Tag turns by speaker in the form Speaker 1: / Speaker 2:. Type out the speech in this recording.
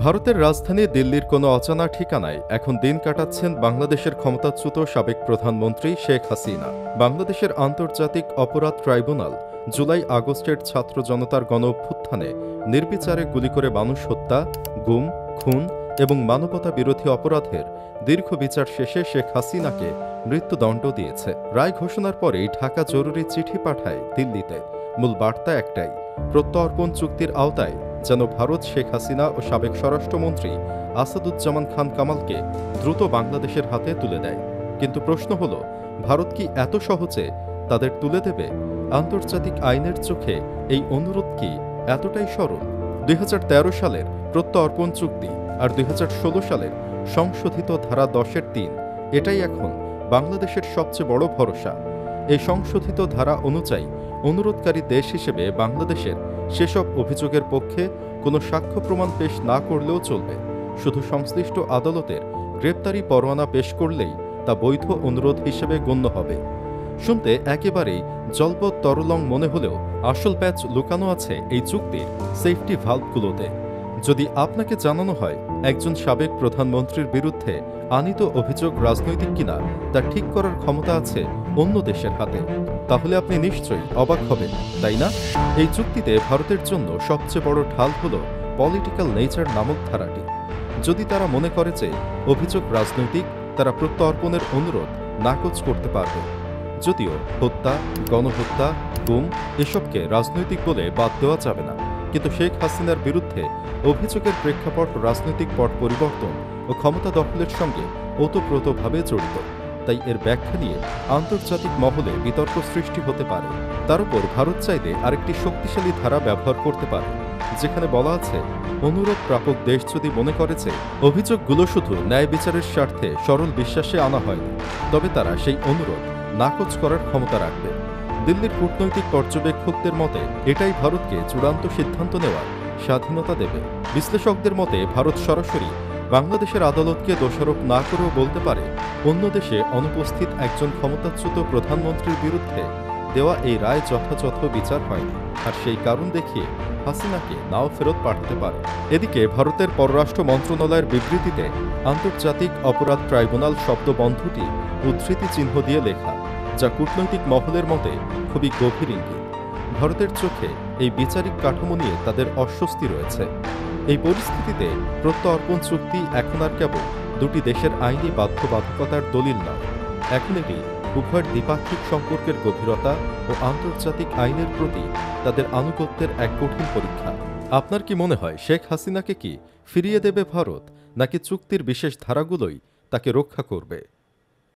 Speaker 1: ভারতের রাজধানী দিল্লির কোনো অজানা ঠিকানায় এখন দিন কাটাচ্ছেন বাংলাদেশের ক্ষমতাচ্যুত সাবেক প্রধানমন্ত্রী শেখ হাসিনা। বাংলাদেশের আন্তর্জাতিক অপরাধ ট্রাইব্যুনাল জুলাই আগস্টের ছাত্র জনতার গণঅভ্যুত্থানে নির্বিচারে গুলি করে মানুষ হত্যা, গুম, খুন এবং মানবতা বিরোধী অপরাধের দীর্ঘ বিচার শেষে শেখ হাসিনাকে মৃত্যুদণ্ড দিয়েছে। রায় ঘোষণার পরেই ঢাকা জরুরি চিঠি পাঠায় দিল্লিতে। মূল বার্তা একটাই, প্রত্যর্পণ চুক্তির আওতায় যেন ভারত শেখ হাসিনা ও সাবেক স্বরাষ্ট্রমন্ত্রী আসাদুজ্জামান খান কামালকে দ্রুত বাংলাদেশের হাতে তুলে দেয়। কিন্তু প্রশ্ন হল, ভারত কি এত সহজে তাদের তুলে দেবে? আন্তর্জাতিক আইনের চোখে এই অনুরোধ কি এতটাই সরল? ২০১৩ সালের প্রত্যর্পণ চুক্তি আর ২০১৬ সালের সংশোধিত ধারা ১০-৩ এটাই এখন বাংলাদেশের সবচেয়ে বড় ভরসা। এই সংশোধিত ধারা অনুযায়ী অনুরোধকারী দেশ হিসেবে বাংলাদেশের সেসব অভিযোগের পক্ষে কোনো সাক্ষ্য প্রমাণ পেশ না করলেও চলবে। শুধু সংশ্লিষ্ট আদালতের গ্রেপ্তারি পরোয়ানা পেশ করলেই তা বৈধ অনুরোধ হিসেবে গণ্য হবে। শুনতে একেবারেই জল্পত তরলং মনে হলেও আসল প্যাচ লুকানো আছে এই চুক্তির সেফটি ভাল্বগুলোতে। যদি আপনাকে জানানো হয় একজন সাবেক প্রধানমন্ত্রীর বিরুদ্ধে আনীত অভিযোগ রাজনৈতিক কিনা তা ঠিক করার ক্ষমতা আছে অন্য দেশের হাতে, তাহলে আপনি নিশ্চয়ই অবাক হবেন, তাই না? এই চুক্তিতে ভারতের জন্য সবচেয়ে বড় ঢাল হল পলিটিক্যাল নেচার নামক ধারাটি। যদি তারা মনে করে যে অভিযোগ রাজনৈতিক, তারা প্রত্যর্পণের অনুরোধ নাকচ করতে পারবে। যদিও হত্যা, গণহত্যা, গুম এসবকে রাজনৈতিক বলে বাদ দেওয়া যাবে না, কিন্তু শেখ হাসিনার বিরুদ্ধে অভিযোগের প্রেক্ষাপট রাজনৈতিক পট পরিবর্তন ও ক্ষমতা দখলের সঙ্গে ওতপ্রোতভাবে জড়িত। তাই এর ব্যাখ্যা নিয়ে আন্তর্জাতিক মহলে বিতর্ক সৃষ্টি হতে পারে। তার উপর ভারত চাইলে আরেকটি শক্তিশালী ধারা ব্যবহার করতে পারে, যেখানে বলা আছে অনুরোধ প্রাপক দেশ যদি মনে করে যে অভিযোগগুলো শুধু ন্যায় বিচারের স্বার্থে সরল বিশ্বাসে আনা হয়নি, তবে তারা সেই অনুরোধ নাকচ করার ক্ষমতা রাখবে। দিল্লির কূটনৈতিক পর্যবেক্ষকদের মতে এটাই ভারতকে চূড়ান্ত সিদ্ধান্ত নেওয়ার স্বাধীনতা দেবে। বিশ্লেষকদের মতে ভারত সরাসরি বাংলাদেশের আদালতকে দোষারোপ না করেও বলতে পারে অন্য দেশে অনুপস্থিত একজন ক্ষমতাচ্যুত প্রধানমন্ত্রীর বিরুদ্ধে দেওয়া এই রায় যথাযথ বিচার হয়নি, আর সেই কারণ দেখিয়ে হাসিনাকে নাও ফেরত পাঠাতে পারে। এদিকে ভারতের পররাষ্ট্র মন্ত্রণালয়ের বিবৃতিতে আন্তর্জাতিক অপরাধ ট্রাইব্যুনাল শব্দবন্ধটি উদ্ধৃতি চিহ্ন দিয়ে লেখা, যা কূটনৈতিক মহলের মতে খুবই গভীর ইঙ্গিত। ভারতের চোখে এই বিচারিক কাঠামো নিয়ে তাদের অস্বস্তি রয়েছে। এই পরিস্থিতিতে প্রত্যর্পণ চুক্তি এখন আর কেবল দুটি দেশের আইনি বাধ্যবাধকতার দলিল নয়, এখন এটি উভয়ের দ্বিপাক্ষিক সম্পর্কের গভীরতা ও আন্তর্জাতিক আইনের প্রতি তাদের আনুগত্যের এক কঠিন পরীক্ষা। আপনার কি মনে হয় শেখ হাসিনাকে কি ফিরিয়ে দেবে ভারত, নাকি চুক্তির বিশেষ ধারাগুলোই তাকে রক্ষা করবে?